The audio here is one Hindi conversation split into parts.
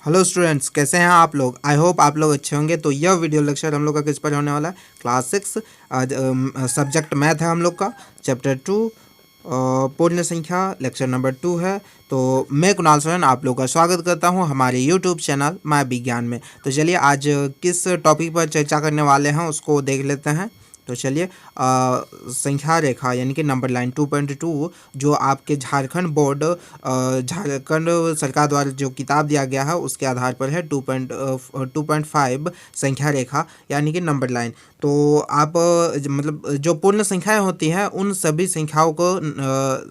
हेलो स्टूडेंट्स, कैसे हैं आप लोग। आई होप आप लोग अच्छे होंगे। तो यह वीडियो लेक्चर हम लोग का किस पर होने वाला है। क्लास 6 सब्जेक्ट मैथ है हम लोग का, चैप्टर 2 पूर्ण संख्या, लेक्चर नंबर 2 है। तो मैं कुणाल सोरेन आप लोग का स्वागत करता हूं हमारे यूट्यूब चैनल माय विज्ञान में। तो चलिए आज किस टॉपिक पर चर्चा करने वाले हैं उसको देख लेते हैं। तो चलिए संख्या रेखा यानी कि नंबर लाइन 2.2 जो आपके झारखंड बोर्ड झारखंड सरकार द्वारा जो किताब दिया गया है उसके आधार पर है। 2.5 संख्या रेखा यानी कि नंबर लाइन। तो आप मतलब जो पूर्ण संख्याएं होती हैं उन सभी संख्याओं को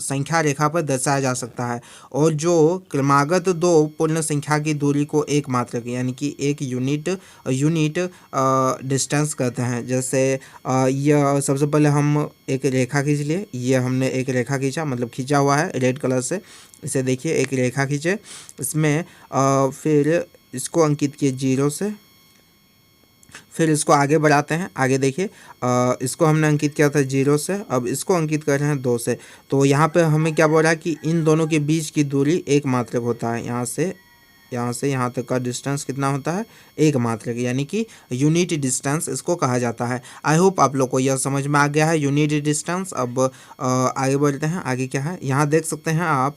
संख्या रेखा पर दर्शाया जा सकता है। और जो क्रमागत दो पूर्ण संख्या की दूरी को एक मात्रक यानी कि एक यूनिट डिस्टेंस कहते हैं। जैसे यह सबसे पहले हम एक रेखा खींच लिए। ये हमने एक रेखा खींचा, मतलब खींचा हुआ है रेड कलर से। इसे देखिए, एक रेखा खींचे। इसमें फिर इसको अंकित किए 0 से। फिर इसको आगे बढ़ाते हैं। आगे देखिए, इसको हमने अंकित किया था 0 से, अब इसको अंकित कर रहे हैं 2 से। तो यहाँ पे हमें क्या बोल रहा है कि इन दोनों के बीच की दूरी एक मात्रक होता है। यहाँ से यहाँ तक का डिस्टेंस कितना होता है, एक मात्रक, यानी कि यूनिट डिस्टेंस इसको कहा जाता है। आई होप आप लोग को यह समझ में आ गया है, यूनिट डिस्टेंस। अब आगे बढ़ते हैं। आगे क्या है, यहाँ देख सकते हैं आप,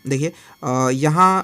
देखिए यहाँ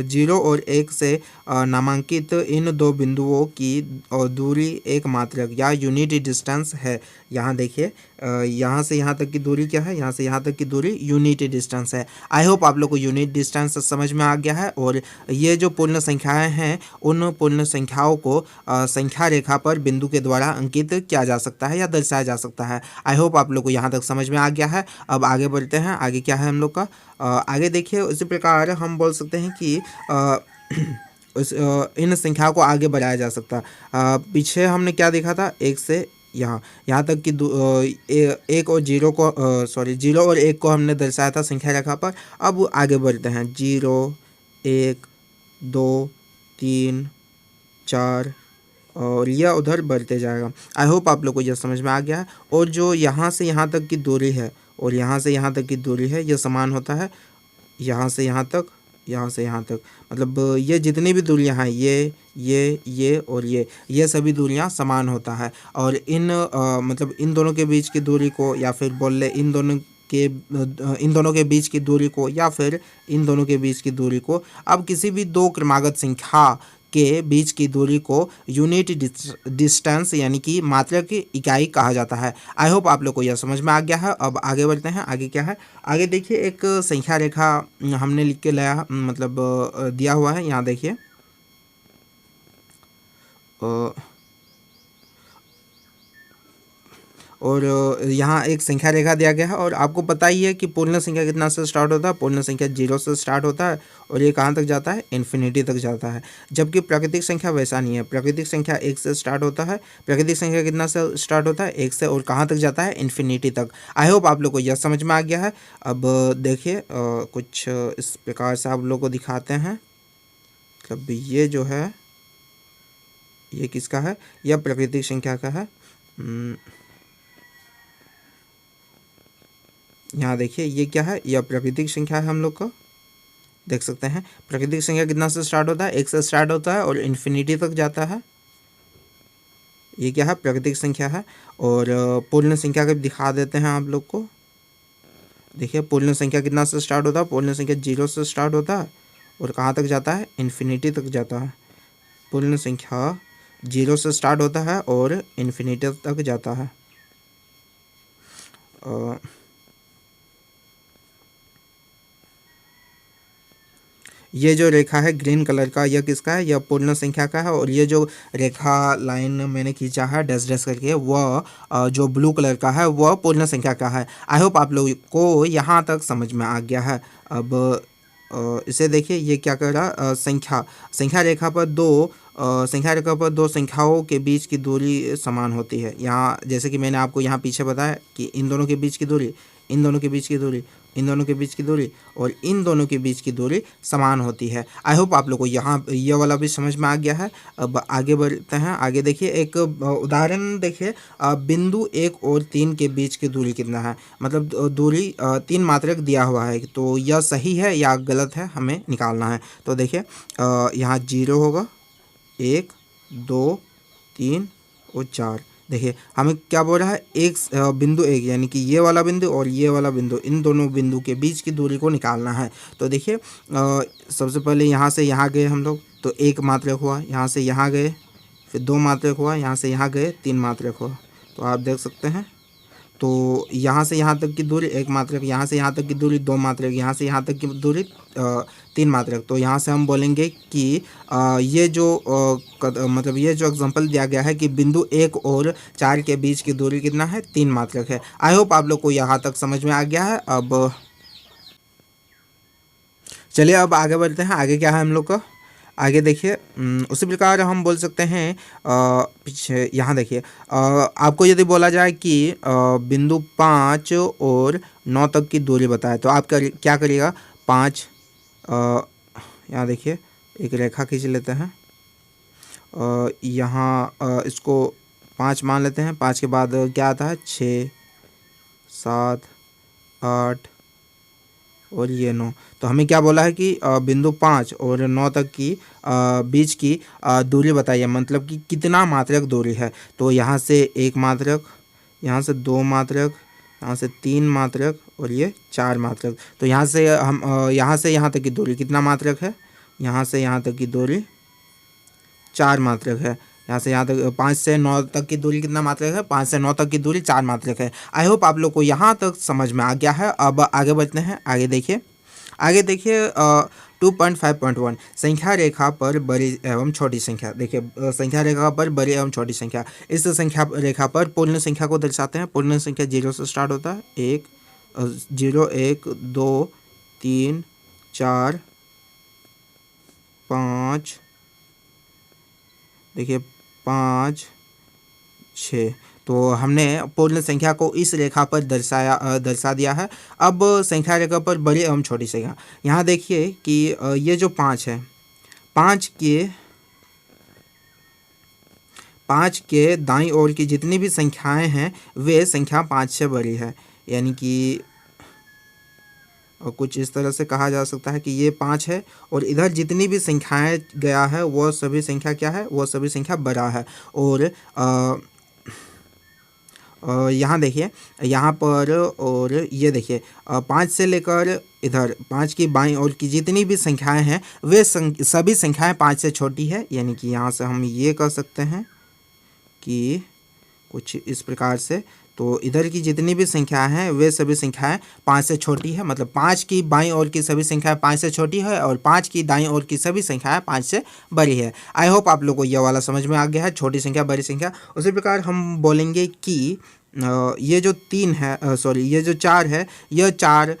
0 और 1 से नामांकित इन दो बिंदुओं की दूरी एक मात्रक या यूनिट डिस्टेंस है। यहाँ देखिए, यहाँ से यहाँ तक की दूरी क्या है, यहाँ से यहाँ तक की दूरी यूनिट डिस्टेंस है। आई होप आप लोग को यूनिट डिस्टेंस समझ में आ गया है। और ये जो पूर्ण संख्याएं हैं उन पूर्ण संख्याओं को संख्या रेखा पर बिंदु के द्वारा अंकित किया जा सकता है या दर्शाया जा सकता है। आई होप आप लोग को यहाँ तक समझ में आ गया है। अब आगे बढ़ते हैं। आगे क्या है हम लोग का, आगे देखिए, उसी प्रकार हम बोल सकते हैं कि इन संख्याओं को आगे बढ़ाया जा सकता है। पीछे हमने क्या देखा था, एक से यहाँ तक कि एक और 0 को सॉरी 0 और 1 को हमने दर्शाया था संख्या रेखा पर। अब आगे बढ़ते हैं, 0 1 2 3 4 और यह उधर बढ़ते जाएगा। आई होप आप लोग को यह समझ में आ गया है। और जो यहाँ से यहाँ तक की दूरी है और यहाँ से यहाँ तक की दूरी है, यह समान होता है यहाँ से यहाँ तक, यहाँ से यहाँ तक। मतलब ये जितनी भी दूरियाँ हैं, ये और ये सभी दूरियाँ समान होता है। और मतलब इन दोनों के बीच की दूरी को, या फिर बोल ले इन दोनों के बीच की दूरी को, या फिर इन दोनों के बीच की दूरी को, अब किसी भी दो क्रमागत संख्या के बीच की दूरी को यूनिट डिस्टेंस यानी कि मात्रक की इकाई कहा जाता है। आई होप आप लोग को यह समझ में आ गया है। अब आगे बढ़ते हैं। आगे क्या है, आगे देखिए, एक संख्या रेखा हमने लिख के लाया, मतलब दिया हुआ है। यहाँ देखिए, और यहाँ एक संख्या रेखा दिया गया है। और आपको पता ही है कि पूर्ण संख्या कितना से स्टार्ट होता है, पूर्ण संख्या 0 से स्टार्ट होता है और ये कहाँ तक जाता है, इन्फिनिटी तक जाता है। जबकि प्राकृतिक संख्या वैसा नहीं है। प्राकृतिक संख्या 1 से स्टार्ट होता है। प्राकृतिक संख्या कितना से स्टार्ट होता है, 1 से, और कहाँ तक जाता है, इन्फिनिटी तक। आई होप आप लोग को यह समझ में आ गया है। अब देखिए, कुछ इस प्रकार से आप लोग को दिखाते हैं। मतलब ये जो है, ये किसका है, यह प्राकृतिक संख्या का है। यहाँ देखिए, ये क्या है, यह प्राकृतिक संख्या है। हम लोग को देख सकते हैं प्राकृतिक संख्या कितना से स्टार्ट होता है, 1 से स्टार्ट होता है और इन्फिनिटी तक जाता है। ये क्या है, प्राकृतिक संख्या है। और पूर्ण संख्या का दिखा देते हैं आप लोग को। देखिए, पूर्ण संख्या कितना से स्टार्ट होता है, पूर्ण संख्या 0 से स्टार्ट होता है और कहाँ तक जाता है, इन्फिनिटी तक जाता है। पूर्ण संख्या 0 से स्टार्ट होता है और इन्फिनिटी तक जाता है। ये जो रेखा है ग्रीन कलर का, यह किसका है, यह पूर्ण संख्या का है। और ये जो रेखा लाइन मैंने खींचा है डैश डैश करके, वह जो ब्लू कलर का है वह पूर्ण संख्या का है। आई होप आप लोगों को यहाँ तक समझ में आ गया है। अब इसे देखिए, ये क्या कर रहा, संख्या रेखा पर दो संख्याओं के बीच की दूरी समान होती है। यहाँ जैसे कि मैंने आपको यहाँ पीछे बताया कि इन दोनों के बीच की दूरी, इन दोनों के बीच की दूरी इन दोनों के बीच की दूरी और इन दोनों के बीच की दूरी समान होती है। आई होप आप लोग को यहाँ ये वाला भी समझ में आ गया है। अब आगे बढ़ते हैं। आगे देखिए एक उदाहरण देखिए, बिंदु 1 और 3 के बीच की दूरी कितना है, मतलब दूरी 3 मात्रक दिया हुआ है, तो यह सही है या गलत है हमें निकालना है। तो देखिए यहाँ 0 होगा, 1 2 3 और 4। देखिए हमें क्या बोल रहा है, एक बिंदु 1 यानी कि ये वाला बिंदु और ये वाला बिंदु, इन दोनों बिंदु के बीच की दूरी को निकालना है। तो देखिए सबसे पहले यहाँ से यहाँ गए हम लोग, तो 1 मात्रक हुआ, यहाँ से यहाँ गए फिर 2 मात्रक हुआ, यहाँ से यहाँ गए 3 मात्रक हुआ। तो आप देख सकते हैं, तो यहाँ से यहाँ तक की दूरी 1 मात्रक, यहाँ से यहाँ तक की दूरी 2 मात्रक, यहाँ से यहाँ तक की दूरी 3 मात्रक। तो यहाँ से हम बोलेंगे कि ये जो मतलब ये जो एग्जांपल दिया गया है कि बिंदु 1 और 4 के बीच की दूरी कितना है, 3 मात्रक है। आई होप आप लोग को यहाँ तक समझ में आ गया है। अब चलिए अब आगे बढ़ते हैं। आगे क्या है हम लोग का, आगे देखिए उसी प्रकार हम बोल सकते हैं पीछे यहाँ देखिए आपको यदि बोला जाए कि बिंदु 5 और 9 तक की दूरी बताए, तो आप क्या करिएगा, 5 यहाँ देखिए एक रेखा खींच लेते हैं, यहाँ इसको 5 मान लेते हैं। 5 के बाद क्या आता है, 6 7 8 और ये 9। तो हमें क्या बोला है कि बिंदु 5 और 9 तक की बीच की दूरी बताइए, मतलब कि कितना मात्रक दूरी है। तो यहाँ से 1 मात्रक, यहाँ से 2 मात्रक, यहाँ से 3 मात्रक और ये 4 मात्रक। तो यहाँ से हम यहाँ से यहाँ तक की दूरी कितना मात्रक है, यहाँ से यहाँ तक की दूरी 4 मात्रक है। यहाँ से यहाँ तक 5 से 9 तक की दूरी कितना मात्रक है, 5 से 9 तक की दूरी 4 मात्रक है। आई होप आप लोग को यहाँ तक समझ में आ गया है। अब आगे बढ़ते हैं। आगे देखिए 2.5.1 संख्या रेखा पर बड़ी एवं छोटी संख्या। देखिए संख्या रेखा पर बड़ी एवं छोटी संख्या, इस संख्या रेखा पर पूर्ण संख्या को दर्शाते हैं। पूर्ण संख्या 0 से स्टार्ट होता है, 0 1 2 3 4 5, देखिए 5 6। तो हमने पूर्ण संख्या को इस रेखा पर दर्शा दिया है। अब संख्या रेखा पर बड़ी एवं छोटी संख्या, यहाँ देखिए कि ये जो 5 है, 5 के दाईं ओर की जितनी भी संख्याएं हैं वे संख्या 5 से बड़ी है, यानी कि कुछ इस तरह से कहा जा सकता है कि ये 5 है और इधर जितनी भी संख्याएं गया है वो सभी संख्या क्या है, वो सभी संख्या बड़ा है। और यहाँ देखिए यहाँ पर, और ये देखिए 5 से लेकर इधर 5 की बाईं ओर की जितनी भी संख्याएं हैं वे सभी संख्याएं 5 से छोटी है, यानी कि यहाँ से हम ये कह सकते हैं कि कुछ इस प्रकार से, तो इधर की जितनी भी संख्याएं हैं वे सभी संख्याएं 5 से छोटी है, मतलब 5 की बाईं ओर की सभी संख्याएं 5 से छोटी है और 5 की दाईं ओर की सभी संख्याएं 5 से बड़ी है। आई होप आप लोगों को यह वाला समझ में आ गया है, छोटी संख्या बड़ी संख्या। उसी प्रकार हम बोलेंगे कि ये जो 3 है, ये जो 4 है, यह 4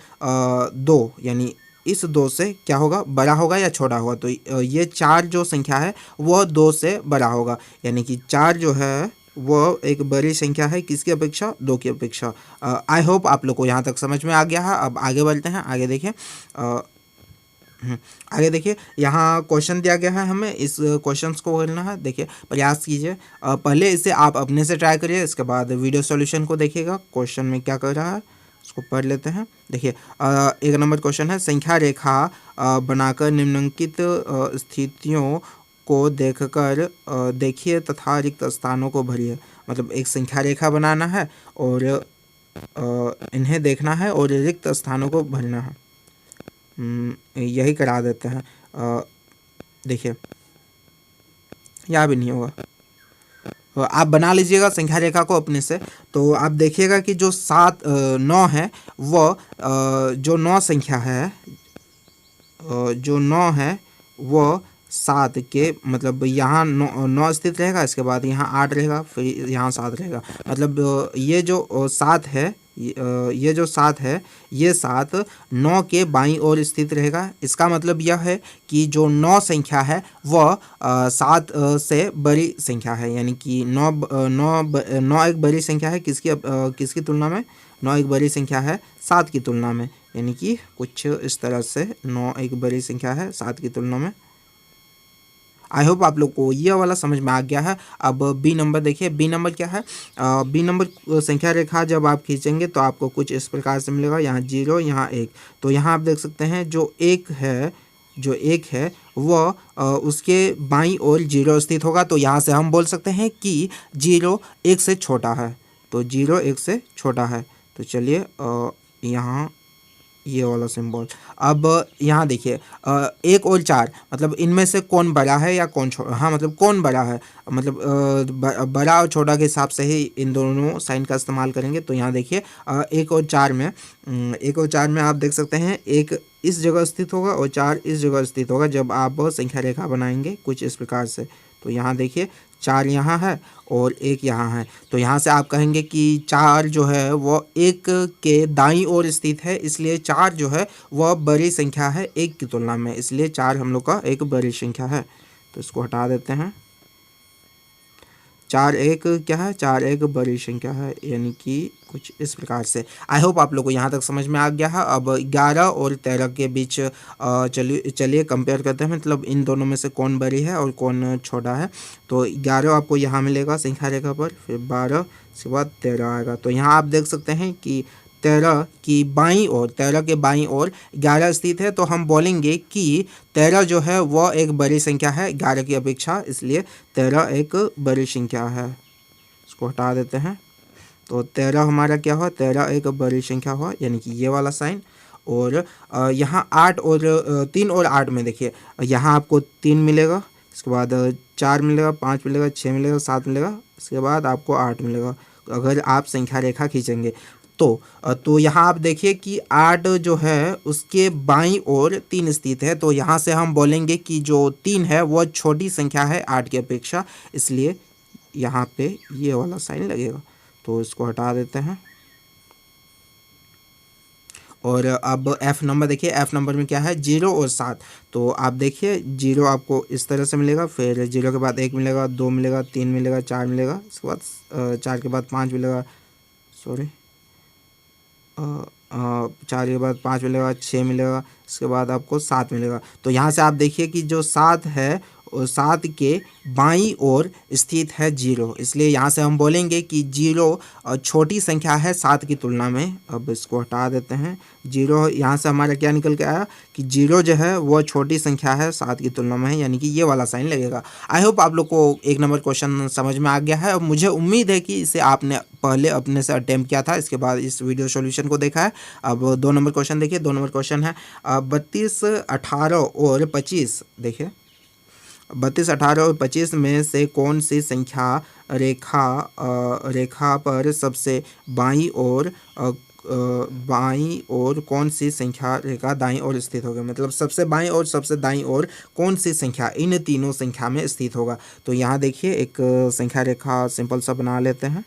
2 यानी इस 2 से क्या होगा, बड़ा होगा या छोटा होगा। तो ये 4 जो संख्या है वह 2 से बड़ा होगा, यानी कि 4 जो है वो एक बड़ी संख्या है किसकी अपेक्षा, 2 की अपेक्षा। आई होप आप लोग को यहाँ तक समझ में आ गया है। अब आगे बढ़ते हैं। आगे देखिए यहाँ क्वेश्चन दिया गया है, हमें इस क्वेश्चंस को करना है। देखिए प्रयास कीजिए, पहले इसे आप अपने से ट्राई करिए, इसके बाद वीडियो सॉल्यूशन को देखिएगा क्वेश्चन में क्या कर रहा है, उसको पढ़ लेते हैं। देखिए 1 नंबर क्वेश्चन है, संख्या रेखा बनाकर निम्नलिखित स्थितियों को देखकर देखिए तथा रिक्त स्थानों को भरिए। मतलब एक संख्या रेखा बनाना है और इन्हें देखना है और रिक्त स्थानों को भरना है। यही करा देते हैं। देखिए यहाँ भी नहीं होगा, आप बना लीजिएगा संख्या रेखा को अपने से। तो आप देखिएगा कि जो 9 है वो जो 9 संख्या है, जो 9 है वो 7 के, मतलब यहाँ 9 स्थित रहेगा, इसके बाद यहाँ 8 रहेगा, फिर यहाँ 7 रहेगा। मतलब ये जो 7 है, ये जो 7 है, ये 7 9 के बाईं ओर स्थित रहेगा। इसका मतलब यह है कि जो 9 संख्या है वह 7 से बड़ी संख्या है, यानी कि 9 एक बड़ी संख्या है किसकी तुलना में, 9 एक बड़ी संख्या है 7 की तुलना में। यानी कि कुछ इस तरह से 9 एक बड़ी संख्या है 7 की तुलना में। आई होप आप लोग को यह वाला समझ में आ गया है। अब बी नंबर देखिए, बी नंबर क्या है, बी नंबर संख्या रेखा जब आप खींचेंगे तो आपको कुछ इस प्रकार से मिलेगा, यहाँ 0 यहाँ 1। तो यहाँ आप देख सकते हैं जो एक है वह उसके बाईं ओर 0 स्थित होगा। तो यहाँ से हम बोल सकते हैं कि 0 1 से छोटा है। तो 0 1 से छोटा है। तो चलिए यहाँ ये वाला सिंबल। अब यहाँ देखिए 1 और 4 मतलब इनमें से कौन बड़ा है या कौन छोटा, हाँ मतलब कौन बड़ा है, मतलब बड़ा और छोटा के हिसाब से ही इन दोनों साइन का इस्तेमाल करेंगे। तो यहाँ देखिए 1 और 4 में 1 और 4 में आप देख सकते हैं 1 इस जगह स्थित होगा और 4 इस जगह स्थित होगा जब आप संख्या रेखा बनाएंगे कुछ इस प्रकार से। तो यहाँ देखिए 4 यहाँ है और 1 यहाँ है। तो यहाँ से आप कहेंगे कि 4 जो है वो 1 के दाईं ओर स्थित है, इसलिए 4 जो है वह बड़ी संख्या है 1 की तुलना में, इसलिए 4 हम लोग का एक बड़ी संख्या है। तो इसको हटा देते हैं। 4 एक क्या है, 4 एक बड़ी संख्या है, यानी कि कुछ इस प्रकार से। आई होप आप लोग को यहाँ तक समझ में आ गया है। अब 11 और 13 के बीच चलिए कंपेयर करते हैं, मतलब इन दोनों में से कौन बड़ी है और कौन छोटा है। तो 11 आपको यहाँ मिलेगा संख्या रेखा पर, फिर 12 उसके बाद 13 आएगा। तो यहाँ आप देख सकते हैं कि 13 के बाईं ओर 11 स्थित है। तो हम बोलेंगे कि 13 जो है वह एक बड़ी संख्या है 11 की अपेक्षा, इसलिए 13 एक बड़ी संख्या है। इसको हटा देते हैं। तो 13 हमारा क्या हुआ, 13 एक बड़ी संख्या हुआ, यानी कि ये वाला साइन। और यहाँ 8 और 3 और 8 में देखिए, यहाँ आपको 3 मिलेगा, इसके बाद 4 मिलेगा, 5 मिलेगा, 6 मिलेगा, 7 मिलेगा, इसके बाद आपको 8 मिलेगा अगर आप संख्या रेखा खींचेंगे। तो यहाँ आप देखिए कि 8 जो है उसके बाईं ओर 3 स्थित है। तो यहाँ से हम बोलेंगे कि जो 3 है वह छोटी संख्या है 8 की अपेक्षा, इसलिए यहाँ पे ये वाला साइन लगेगा। तो इसको हटा देते हैं। और अब एफ नंबर देखिए, एफ नंबर में क्या है, 0 और 7। तो आप देखिए 0 आपको इस तरह से मिलेगा, फिर 0 के बाद 1 मिलेगा, 2 मिलेगा, 3 मिलेगा, 4 मिलेगा, इसके बाद 4 के बाद 5 मिलेगा, 4 के बाद 5 मिलेगा, 6 मिलेगा, इसके बाद आपको 7 मिलेगा। तो यहाँ से आप देखिए कि जो 7 है और 7 के बाईं ओर स्थित है 0, इसलिए यहाँ से हम बोलेंगे कि 0 छोटी संख्या है 7 की तुलना में। अब इसको हटा देते हैं। 0 यहाँ से हमारा क्या निकल के आया कि 0 जो है वह छोटी संख्या है 7 की तुलना में है, यानी कि ये वाला साइन लगेगा। आई होप आप लोग को 1 नंबर क्वेश्चन समझ में आ गया है। और मुझे उम्मीद है कि इसे आपने पहले अपने से अटेम्प्ट किया था, इसके बाद इस वीडियो सॉल्यूशन को देखा है। अब 2 नंबर क्वेश्चन देखिए। 2 नंबर क्वेश्चन है 32, 18 और 25। देखिए 32, 18 और 25 में से कौन सी संख्या रेखा पर सबसे बाईं ओर कौन सी संख्या रेखा दाईं ओर स्थित होगा, मतलब सबसे बाईं और सबसे दाईं ओर कौन सी संख्या इन तीनों संख्या में स्थित होगा। तो यहाँ देखिए एक संख्या रेखा सिंपल सा बना लेते हैं।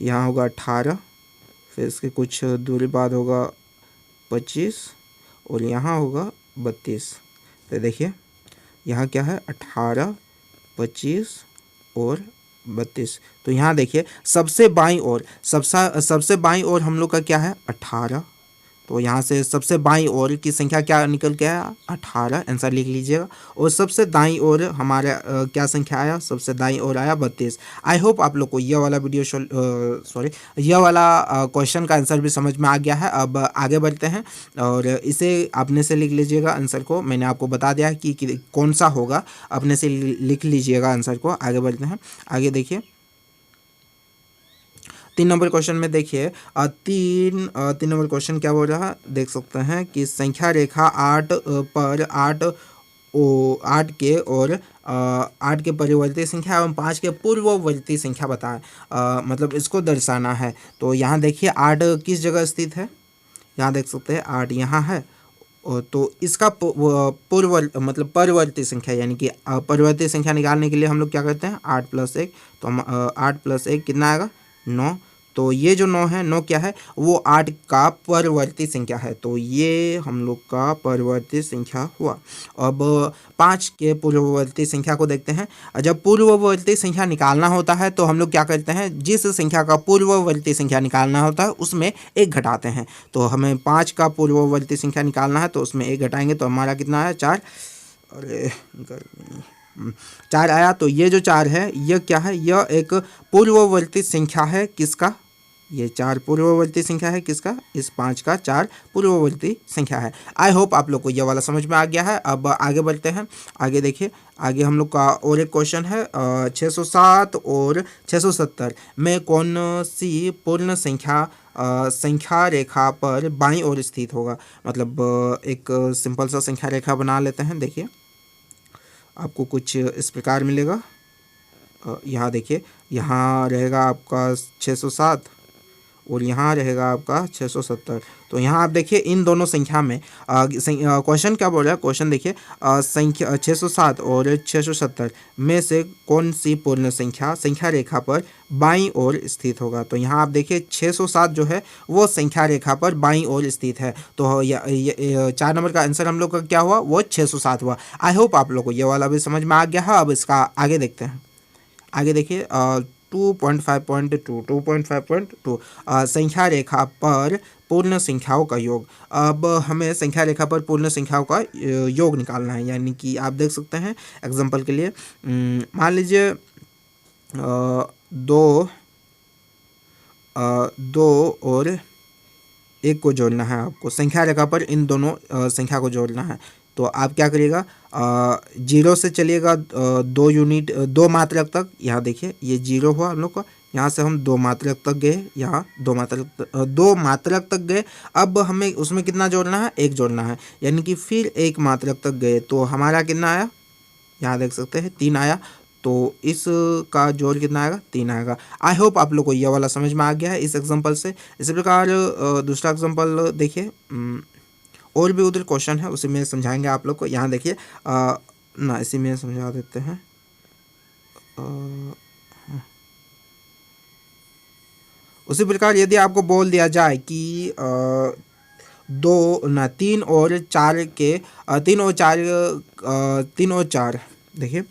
यहाँ होगा 18, फिर इसके कुछ दूरी बाद होगा 25 और यहाँ होगा 32। तो देखिए यहाँ क्या है, 18, 25 और 32। तो यहाँ देखिए सबसे बाईं ओर हम लोग का क्या है, 18। तो यहाँ से सबसे बाईं ओर की संख्या क्या निकल के आया, 18, आंसर लिख लीजिएगा। और सबसे दाईं ओर हमारा क्या संख्या आया, सबसे दाईं ओर आया 32। आई होप आप लोग को यह वाला यह वाला क्वेश्चन का आंसर भी समझ में आ गया है। अब आगे बढ़ते हैं और इसे अपने से लिख लीजिएगा आंसर को। मैंने आपको बता दिया कि कौन सा होगा, अपने से लिख लीजिएगा आंसर को। आगे बढ़ते हैं। आगे देखिए 3 नंबर क्वेश्चन में देखिए 3 नंबर क्वेश्चन क्या बोल रहा है, देख सकते हैं कि संख्या रेखा 8 पर 8 के और 8 के परिवर्ती संख्या एवं 5 के पूर्ववर्ती संख्या बताएं, मतलब इसको दर्शाना है। तो यहाँ देखिए 8 किस जगह स्थित है, यहाँ देख सकते हैं 8 यहाँ है। तो इसका परवर्ती संख्या, यानी कि परवर्ती संख्या निकालने के लिए हम लोग क्या करते हैं, 8 + 1। तो हम 8 + 1 कितना आएगा, 9। तो ये जो 9 है, 9 क्या है, वो 8 का परवर्ती संख्या है। तो ये हम लोग का परवर्ती संख्या हुआ। अब 5 के पूर्ववर्ती संख्या को देखते हैं। जब पूर्ववर्ती संख्या निकालना होता है तो हम लोग क्या करते हैं, जिस संख्या का पूर्ववर्ती संख्या निकालना होता है उसमें 1 घटाते हैं। तो हमें 5 का पूर्ववर्ती संख्या निकालना है तो उसमें 1 घटाएंगे तो हमारा कितना है, 4। अरे गर्मी 4 आया। तो ये जो 4 है यह क्या है, यह एक पूर्ववर्ती संख्या है। किसका, ये 4 पूर्ववर्ती संख्या है। किसका, इस 5 का 4 पूर्ववर्ती संख्या है। आई होप आप लोग को यह वाला समझ में आ गया है। अब आगे बढ़ते हैं। आगे देखिए, आगे हम लोग का और एक क्वेश्चन है 607 और 670 में कौन सी पूर्ण संख्या संख्या रेखा पर बाईं ओर स्थित होगा। मतलब एक सिंपल सा संख्या रेखा बना लेते हैं। देखिए आपको कुछ इस प्रकार मिलेगा। यहाँ देखिए, यहाँ रहेगा आपका 607 और यहाँ रहेगा आपका 670। तो यहाँ आप देखिए इन दोनों संख्या में क्वेश्चन क्या बोल रहा है, क्वेश्चन देखिए, संख्या 607 और 670 में से कौन सी पूर्ण संख्या संख्या रेखा पर बाईं ओर स्थित होगा। तो यहाँ आप देखिए 607 जो है वो संख्या रेखा पर बाईं ओर स्थित है। तो 4 नंबर का आंसर हम लोग का क्या हुआ, वो 607 हुआ। आई होप आप लोग को ये वाला भी समझ में आ गया है। अब इसका आगे देखते हैं। आगे देखिए 2.5.2 संख्या रेखा पर पूर्ण संख्याओं का योग। अब हमें संख्या रेखा पर पूर्ण संख्याओं का योग निकालना है। यानी कि आप देख सकते हैं एग्जांपल के लिए, मान लीजिए 2 और 1 को जोड़ना है आपको। संख्या रेखा पर इन दोनों संख्या को जोड़ना है। तो आप क्या करिएगा, 0 से चलिएगा 2 यूनिट 2 मात्रक तक। यहाँ देखिए ये 0 हुआ हम लोग का। यहाँ से हम 2 मात्रक तक गए, यहाँ 2 मात्रक तक गए। अब हमें उसमें कितना जोड़ना है, 1 जोड़ना है। यानी कि फिर 1 मात्रक तक गए तो हमारा कितना आया, यहाँ देख सकते हैं 3 आया। तो इस का जोड़ कितना आएगा, 3 आएगा। आई होप आप लोग को यह वाला समझ में आ गया है इस एग्जांपल से। इसी प्रकार दूसरा एग्जांपल देखिए, और भी उधर क्वेश्चन है, उसी में समझाएंगे आप लोग को। यहाँ देखिए ना, इसी में समझा देते हैं। उसी प्रकार यदि आपको बोल दिया जाए कि 3 और 4 के 3 और 4 देखिए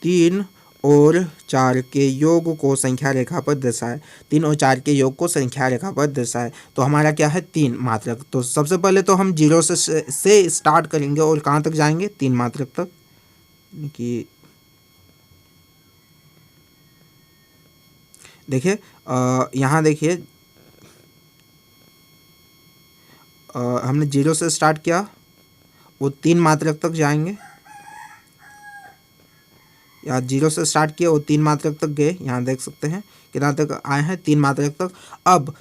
3 और 4 के योग को संख्या रेखा पर दर्शाए। 3 और 4 के योग को संख्या रेखा पर दर्शाए। तो हमारा क्या है, 3 मात्रक। तो सबसे पहले तो हम 0 से स्टार्ट करेंगे और कहाँ तक जाएंगे, 3 मात्रक तक। कि देखिए यहाँ देखिए हमने 0 से स्टार्ट किया, वो 3 मात्रक तक जाएंगे। या 0 से स्टार्ट किया वो 3 मात्रक तक गए। यहाँ देख सकते हैं कितना तक आए हैं, 3 मात्रक तक। अब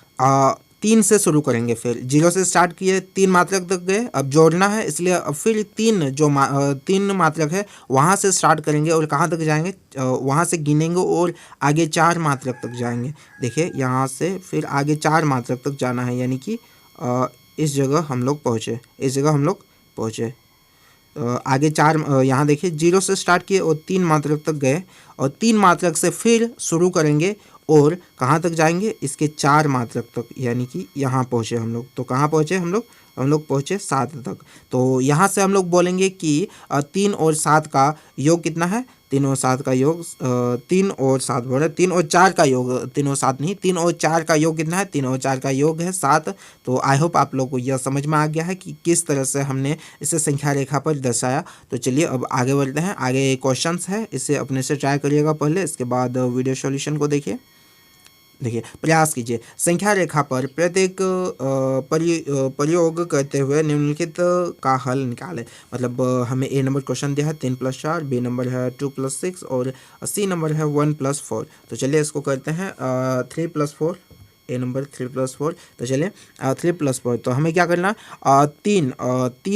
3 से शुरू करेंगे। फिर 0 से स्टार्ट किए, 3 मात्रक तक गए। अब जोड़ना है, इसलिए अब फिर 3 मात्रक है वहाँ से स्टार्ट करेंगे और कहाँ तक जाएंगे, वहाँ से गिनेंगे और आगे 4 मात्रक तक जाएंगे। देखिए यहाँ से फिर आगे 4 मात्रक तक जाना है। यानी कि इस जगह हम लोग पहुँचे। आगे 4 यहाँ देखिए 0 से स्टार्ट किए और 3 मात्रक तक गए और 3 मात्रक से फिर शुरू करेंगे और कहाँ तक जाएंगे, इसके 4 मात्रक तक। यानी कि यहाँ पहुँचे हम लोग। तो कहाँ पहुँचे हम लोग पहुँचे 7 तक। तो यहाँ से हम लोग बोलेंगे कि 3 और 7 का योग कितना है, 3 और 7 का योग 3 और 7 बोले 3 और 4 का योग, 3 और 7 नहीं, 3 और 4 का योग कितना है, 3 और 4 का योग है 7। तो आई होप आप लोग को यह समझ में आ गया है कि किस तरह से हमने इसे संख्या रेखा पर दर्शाया। तो चलिए अब आगे बढ़ते हैं। आगे क्वेश्चंस है, इसे अपने से ट्राई करिएगा पहले, इसके बाद वीडियो सॉल्यूशन को देखिए। प्रयास कीजिए संख्या रेखा पर प्रत्येक प्रयोग करते हुए निम्नलिखित का हल निकालें। मतलब हमें ए नंबर क्वेश्चन दिया है 3 + 4, बी नंबर है 2 + 6 और सी नंबर है 1 + 4। तो चलिए इसको करते हैं 3 + 4। ए नंबर 3 + 4। तो चलिए 3 + 4। तो हमें क्या करना, 3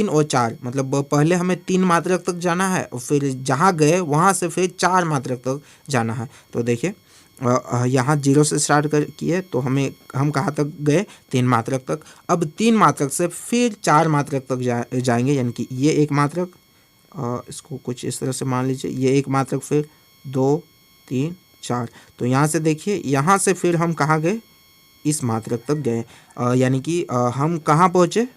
और 4, मतलब पहले हमें 3 मात्रक तक जाना है और फिर जहाँ गए वहाँ से फिर 4 मात्रक तक जाना है। तो देखिए यहाँ 0 से स्टार्ट किए तो हम कहाँ तक गए, 3 मात्रक तक। अब 3 मात्रक से फिर 4 मात्रक तक जाएंगे। यानी कि ये 1 मात्रक, इसको कुछ इस तरह से मान लीजिए, ये 1 मात्रक, फिर 2 3 4। तो यहाँ से देखिए, यहाँ से फिर हम कहाँ गए, इस मात्रक तक गए। यानी कि हम कहाँ पहुँचे,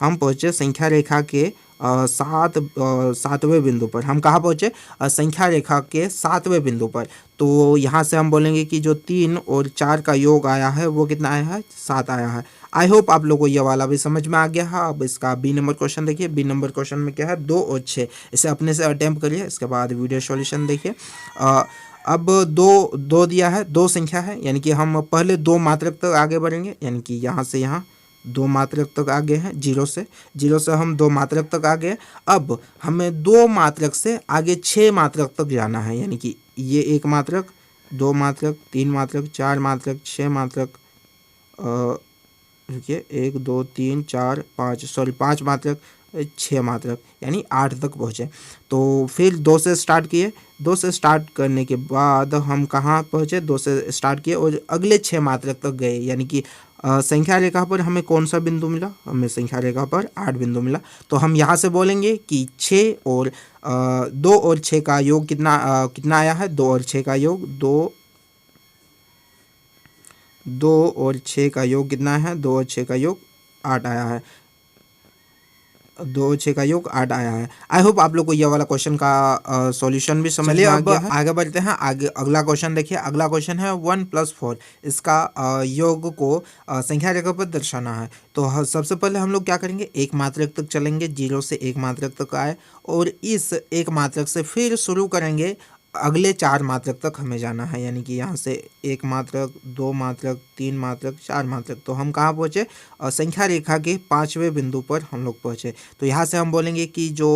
हम पहुँचे संख्या रेखा के सातवें बिंदु पर। हम कहाँ पहुँचे, संख्या रेखा के सातवें बिंदु पर। तो यहाँ से हम बोलेंगे कि जो 3 और 4 का योग आया है वो कितना आया है, 7 आया है। आई होप आप लोगों को ये वाला भी समझ में आ गया है। अब इसका बी नंबर क्वेश्चन देखिए। बी नंबर क्वेश्चन में क्या है, 2 और 6। इसे अपने से अटेम्प्ट करिए, इसके बाद वीडियो सॉल्यूशन देखिए। अब दो दिया है, दो संख्या है, यानी कि हम पहले 2 मात्रक तक आगे बढ़ेंगे। यानी कि यहाँ से यहाँ 2 मात्रक तक आगे हैं, जीरो से हम 2 मात्रक तक आगे। अब हमें 2 मात्रक से आगे 6 मात्रक तक जाना है। यानी कि ये 1 मात्रक, 2 मात्रक, 3 मात्रक, 4 मात्रक, 6 मात्रक, रुकिए 1 2 3 4 5 सॉरी 5 मात्रक, 6 मात्रक, यानी 8 तक पहुँचे। तो फिर 2 से स्टार्ट किए। 2 से स्टार्ट करने के बाद हम कहाँ पहुँचे, 2 से स्टार्ट किए और अगले 6 मात्रक तक गए। यानी कि संख्या रेखा पर हमें कौन सा बिंदु मिला, हमें संख्या रेखा पर 8 बिंदु मिला। तो हम यहाँ से बोलेंगे कि 6 और 2 और 6 का योग कितना आया है, 2 और 6 का योग 2 और 6 का योग कितना है, 2 और 6 का योग 8 आया है। 2 और 6 का योग 8 आया है। आई होप आप लोग को यह वाला क्वेश्चन का सॉल्यूशन भी समझ में आ गया है। आगे बढ़ते हैं। आगे अगला क्वेश्चन देखिए। अगला क्वेश्चन है 1 + 4। इसका योग को संख्या रेखा पर दर्शाना है। तो सबसे पहले हम लोग क्या करेंगे, 1 मात्रक तक चलेंगे, 0 से 1 मात्रक तक आए और इस 1 मात्रक से फिर शुरू करेंगे, अगले 4 मात्रक तक हमें जाना है। यानी कि यहाँ से 1 मात्रक, 2 मात्रक, 3 मात्रक, 4 मात्रक। तो हम कहाँ पहुँचे, संख्या रेखा के 5वें बिंदु पर हम लोग पहुँचे। तो यहाँ से हम बोलेंगे कि जो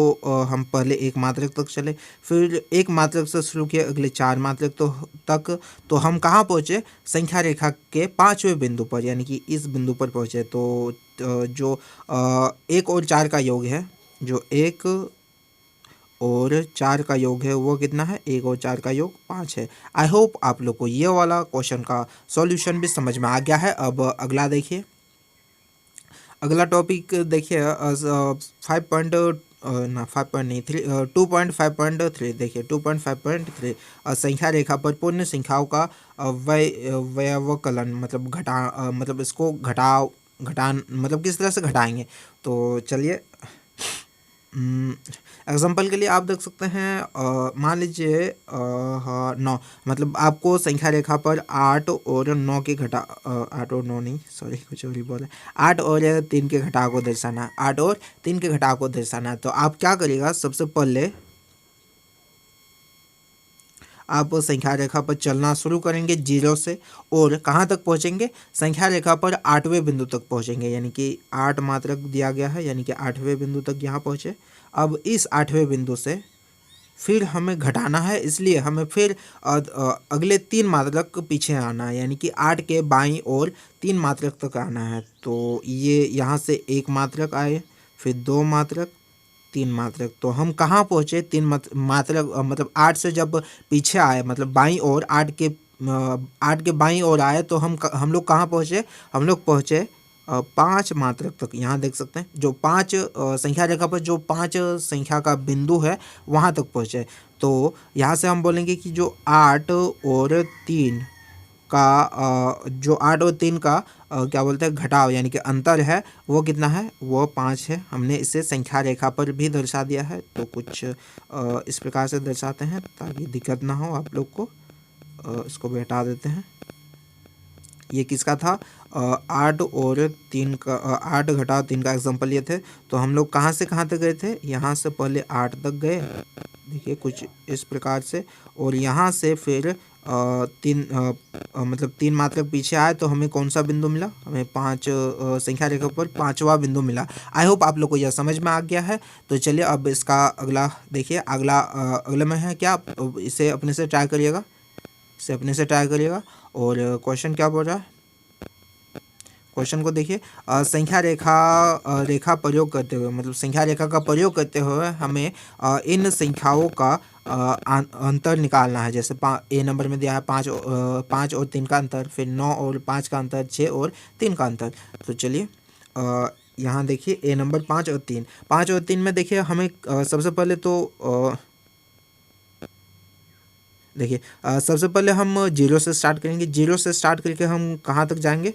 हम पहले 1 मात्रक तक चले, फिर 1 मात्रक से शुरू किए अगले 4 मात्रक तक। तो हम कहाँ पहुँचे, संख्या रेखा के 5वें बिंदु पर, यानी कि इस बिंदु पर पहुँचे। तो जो 1 और 4 का योग है, जो 1 और 4 का योग है वो कितना है, 1 और 4 का योग 5 है। आई होप आप लोग को ये वाला क्वेश्चन का सॉल्यूशन भी समझ में आ गया है। अब अगला देखिए। अगला टॉपिक देखिए 2.5.3 देखिए 2.5.3 संख्या रेखा पर पूर्ण संख्याओं का व्यवकलन मतलब मतलब इसको घटान मतलब किस तरह से घटाएंगे। तो चलिए एग्जाम्पल के लिए आप देख सकते हैं, मान लीजिए 9, मतलब आपको संख्या रेखा पर 8 और 9 के 8 और 9 नहीं, सॉरी कुछ और ही बोला, 8 और 3 के घटाव को दर्शाना है। 8 और 3 के घटाव को दर्शाना है। तो आप क्या करिएगा, सबसे पहले आप संख्या रेखा पर चलना शुरू करेंगे 0 से और कहाँ तक पहुँचेंगे, संख्या रेखा पर 8वें बिंदु तक पहुँचेंगे। यानी कि 8 मात्रक दिया गया है, यानी कि 8वें बिंदु तक यहाँ पहुँचे। अब इस 8वें बिंदु से फिर हमें घटाना है, इसलिए हमें फिर अगले 3 मात्रक पीछे आना है। यानी कि 8 के बाईं ओर 3 मात्रक तक आना है। तो ये यहाँ से 1 मात्रक आए, फिर 2 मात्रक, 3 मात्रक। तो हम कहाँ पहुँचे, 3 मात्रक मतलब 8 से जब पीछे आए, मतलब बाईं ओर 8 के बाईं ओर आए, तो हम लोग कहाँ पहुँचे, हम लोग पहुँचे 5 मात्रक तक। यहाँ देख सकते हैं जो 5 संख्या रेखा पर जो 5 संख्या का बिंदु है वहाँ तक पहुँचे। तो यहाँ से हम बोलेंगे कि जो 8 और 3 का जो 8 और 3 का क्या बोलते हैं घटाव, यानी कि अंतर है, वो कितना है, वो 5 है। हमने इसे संख्या रेखा पर भी दर्शा दिया है। तो कुछ इस प्रकार से दर्शाते हैं ताकि दिक्कत ना हो आप लोग को। इसको भी हटा देते हैं। ये किसका था, 8 और 3 का 8 घटाव 3 का एग्जाम्पल ये थे। तो हम लोग कहाँ से कहाँ तक गए थे, यहाँ से पहले 8 तक गए, देखिए कुछ इस प्रकार से, और यहाँ से फिर 3 मात्रक पीछे आए तो हमें कौन सा बिंदु मिला, हमें 5 संख्या रेखा पर 5वां बिंदु मिला। आई होप आप लोग को यह समझ में आ गया है। तो चलिए अब इसका अगला देखिए। अगला में है क्या, इसे अपने से ट्राई करिएगा, और क्वेश्चन क्या बोल रहा है, क्वेश्चन को देखिए। संख्या रेखा प्रयोग करते हुए, मतलब संख्या रेखा का प्रयोग करते हुए हमें इन संख्याओं का अंतर निकालना है। जैसे ए नंबर में दिया है 5 और 3 का अंतर, फिर 9 और 5 का अंतर, 6 और 3 का अंतर। तो चलिए यहाँ देखिए ए नंबर 5 और 3 में देखिए हमें सबसे पहले तो देखिए सबसे पहले हम 0 से स्टार्ट करेंगे। 0 से स्टार्ट करके हम कहाँ तक जाएंगे,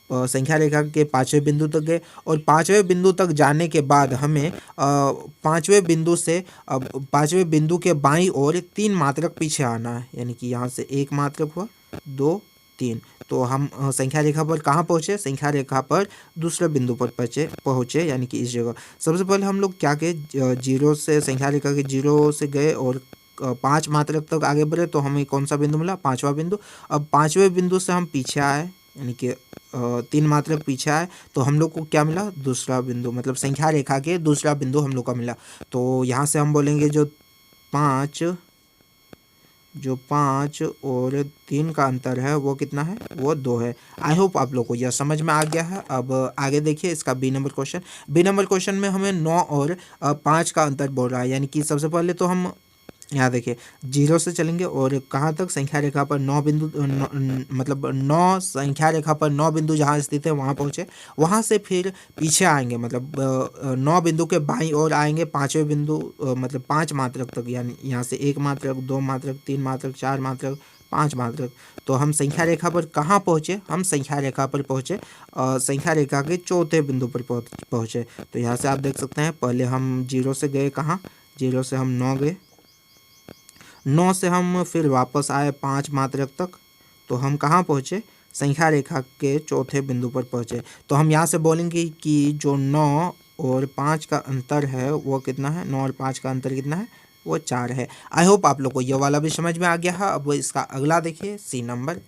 संख्या रेखा के 5वें बिंदु तक गए और 5वें बिंदु तक जाने के बाद हमें 5वें बिंदु से 5वें बिंदु के बाईं ओर 3 मात्रक पीछे आना है, यानी कि यहाँ से 1 मात्रक हुआ, 2, 3। तो हम संख्या रेखा पर कहाँ पहुँचे? संख्या रेखा पर दूसरे बिंदु पर पहुँचे यानी कि इस जगह। सबसे पहले हम लोग क्या किए, जीरो से संख्या रेखा के जीरो से गए और 5 मात्रक तक आगे बढ़े तो हमें कौन सा बिंदु मिला? 5वां बिंदु। अब 5वें बिंदु से हम पीछे आए यानी कि 3 मात्रक पीछे आए तो हम लोग को क्या मिला? दूसरा बिंदु, मतलब संख्या रेखा के दूसरा बिंदु हम लोग का मिला। तो यहाँ से हम बोलेंगे जो 5 और 3 का अंतर है वो कितना है? वो 2 है। आई होप आप लोग को यह समझ में आ गया है। अब आगे देखिए इसका B number question. B number question में हमें 9 और 5 का अंतर बोल रहा है, यानी कि सबसे पहले तो हम यहाँ देखिए जीरो से चलेंगे और कहाँ तक? संख्या रेखा पर 9 बिंदु, मतलब 9 संख्या रेखा पर 9 बिंदु जहाँ स्थित है वहाँ पहुँचे। वहाँ से फिर पीछे आएंगे, मतलब 9 बिंदु के बाईं ओर आएंगे 5वें बिंदु, मतलब 5 मात्रक तक, यानी यहाँ से 1 मात्रक, 2 मात्रक, 3 मात्रक, 4 मात्रक, 5 मात्रक। तो हम संख्या रेखा पर कहाँ पहुँचे? हम संख्या रेखा पर पहुँचे, संख्या रेखा के चौथे बिंदु पर पहुँचे। तो यहाँ से आप देख सकते हैं पहले हम जीरो से गए कहाँ? जीरो से हम 9 गए, 9 से हम फिर वापस आए 5 मात्रक तक, तो हम कहाँ पहुँचे? संख्या रेखा के चौथे बिंदु पर पहुँचे। तो हम यहाँ से बोलेंगे कि जो 9 और 5 का अंतर है वो कितना है? 9 और 5 का अंतर कितना है? वो 4 है। आई होप आप लोग को ये वाला भी समझ में आ गया है। अब इसका अगला देखिए सी नंबर।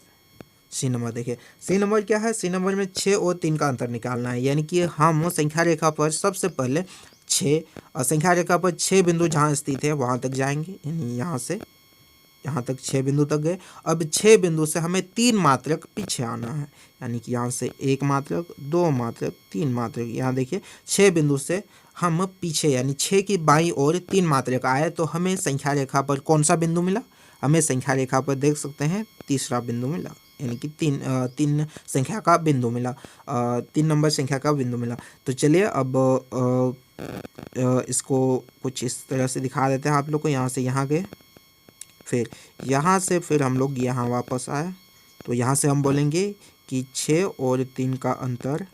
सी नंबर देखिए, सी नंबर क्या है? सी नंबर में 6 और 3 का अंतर निकालना है, यानी कि हम संख्या रेखा पर सबसे पहले 6 संख्या रेखा पर 6 बिंदु जहाँ स्थित है वहाँ तक जाएंगे, यानी यहाँ से यहाँ तक 6 बिंदु तक गए। अब 6 बिंदु से हमें 3 मात्रक पीछे आना है, यानी कि यहाँ से 1 मात्रक, 2 मात्रक, 3 मात्रक। यहाँ देखिए 6 बिंदु से हम पीछे यानी 6 की बाईं ओर 3 मात्रक आए तो हमें संख्या रेखा पर कौन सा बिंदु मिला? हमें संख्या रेखा पर देख सकते हैं तीसरा बिंदु मिला, यानी कि 3 संख्या का बिंदु मिला, 3 नंबर संख्या का बिंदु मिला। तो चलिए अब इसको कुछ इस तरह से दिखा देते हैं आप लोग को। यहाँ से यहाँ गए, फिर यहाँ से फिर हम लोग यहाँ वापस आए, तो यहाँ से हम बोलेंगे कि 6 और 3 का अंतर,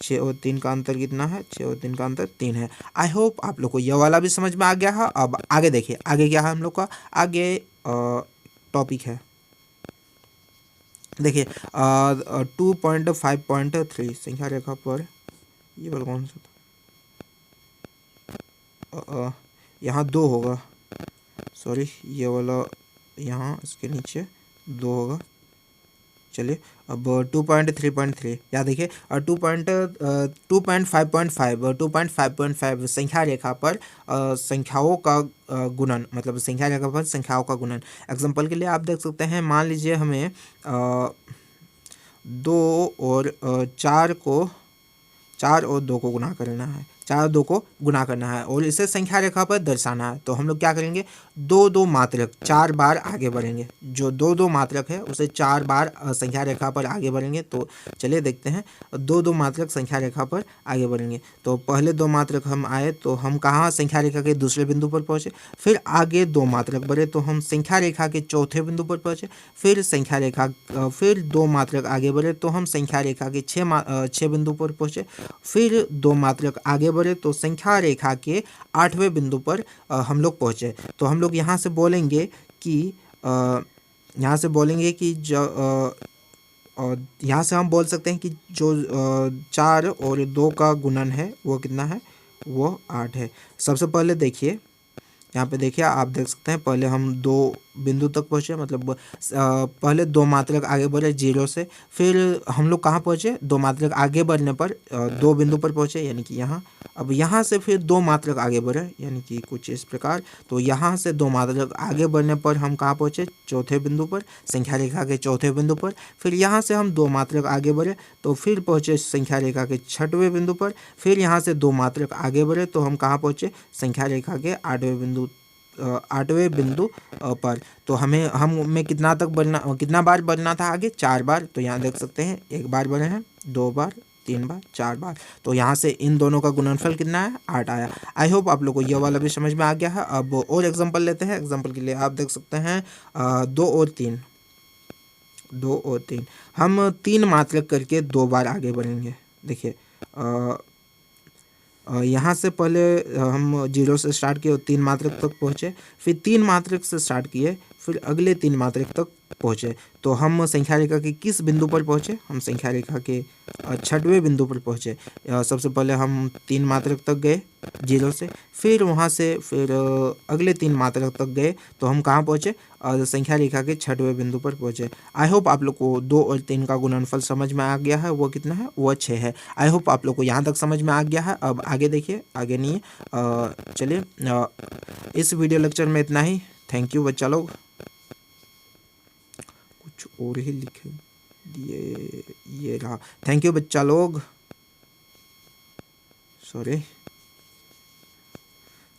6 और 3 का अंतर कितना है? 6 और 3 का अंतर 3 है। आई होप आप लोग को यह वाला भी समझ में आ गया है। अब आगे देखिए आगे क्या है हम लोग का? आगे टॉपिक है देखिए 2.5.3 संख्या रेखा पर, ये वाला कौन सा था? यहाँ 2 होगा, सॉरी ये वाला यहाँ इसके नीचे 2 होगा। चलिए अब 2.3.3 या देखिए 2.5.5 संख्या रेखा पर संख्याओं का गुणन, मतलब संख्या रेखा पर संख्याओं का गुणन। एग्जांपल के लिए आप देख सकते हैं, मान लीजिए हमें 2 और 4 और 2 को गुणा करना है, 4 और 2 को गुणा करना है और इसे संख्या रेखा पर दर्शाना है। तो हम लोग क्या करेंगे? 2 मात्रक 4 बार आगे बढ़ेंगे, जो 2 मात्रक है उसे 4 बार संख्या रेखा पर आगे बढ़ेंगे। तो चलिए देखते हैं, 2 मात्रक संख्या रेखा पर आगे बढ़ेंगे। तो पहले 2 मात्रक हम आए तो हम कहाँ? संख्या रेखा के दूसरे बिंदु पर पहुँचे, फिर आगे 2 मात्रक बढ़े तो हम संख्या रेखा के चौथे बिंदु पर पहुँचे, फिर फिर 2 मात्रक आगे बढ़े तो हम संख्या रेखा के 6 बिंदु पर पहुँचे, फिर 2 मात्रक आगे बढ़े तो संख्या रेखा के 8वें बिंदु पर हम लोग पहुँचे। तो हम लोग यहाँ से बोलेंगे कि यहाँ से हम बोल सकते हैं कि जो 4 और 2 का गुणन है वो कितना है? वो 8 है। सबसे पहले देखिए यहाँ पे देखिए आप देख सकते हैं पहले हम 2 बिंदु तक पहुँचे, मतलब पहले 2 मात्रक आगे बढ़े जीरो से, फिर हम लोग कहाँ पहुँचे? 2 मात्रक आगे बढ़ने पर 2 बिंदु पर पहुँचे, यानी कि यहाँ। अब यहाँ से फिर 2 मात्रक आगे बढ़े, यानी कि कुछ इस प्रकार। तो यहाँ से 2 मात्रक आगे बढ़ने पर हम कहाँ पहुँचे? चौथे बिंदु पर, संख्या रेखा के चौथे बिंदु पर। फिर यहाँ से हम 2 मात्रक आगे बढ़े तो फिर पहुँचे संख्या रेखा के 6वें बिंदु पर। फिर यहाँ से 2 मात्रक आगे बढ़े तो हम कहाँ पहुँचे? संख्या रेखा के 8वें बिंदु पर। तो हमें कितना बार बढ़ना था आगे? 4 बार। तो यहाँ देख सकते हैं 1 बार बढ़े हैं, 2 बार, 3 बार, 4 बार। तो यहाँ से इन दोनों का गुणनफल कितना है? 8 आया। आई होप आप लोग को यह वाला भी समझ में आ गया है। अब और एग्जांपल लेते हैं। एग्जांपल के लिए आप देख सकते हैं 2 और 3 2 और 3। हम 3 मात्रक करके 2 बार आगे बढ़ेंगे। देखिए यहाँ से पहले हम 0 से स्टार्ट किए और 3 मात्रक तक पहुँचे, फिर 3 मात्रक से स्टार्ट किए, फिर अगले 3 मात्रक तक पहुँचे। तो हम संख्या रेखा के किस बिंदु पर पहुँचे? हम संख्या रेखा के 6वें बिंदु पर पहुँचे। सबसे पहले हम 3 मात्रक तक गए 0 से, फिर वहाँ से फिर अगले 3 मात्रक तक गए, तो हम कहाँ पहुँचे? संख्या रेखा के 6वें बिंदु पर पहुँचे। आई होप आप लोग को 2 और 3 का गुणनफल समझ में आ गया है। वो कितना है? वो 6 है। आई होप आप लोग को यहाँ तक समझ में आ गया है। अब आगे देखिए, आगे नहीं है। चलिए इस वीडियो लेक्चर में इतना ही। थैंक यू बच्चा लोग। कुछ और ही लिखे दिए, ये रहा। थैंक यू बच्चा लोग, सॉरी।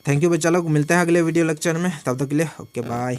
थैंक यू बच्चा लोग, मिलते हैं अगले वीडियो लेक्चर में। तब तक के लिए ओके बाय।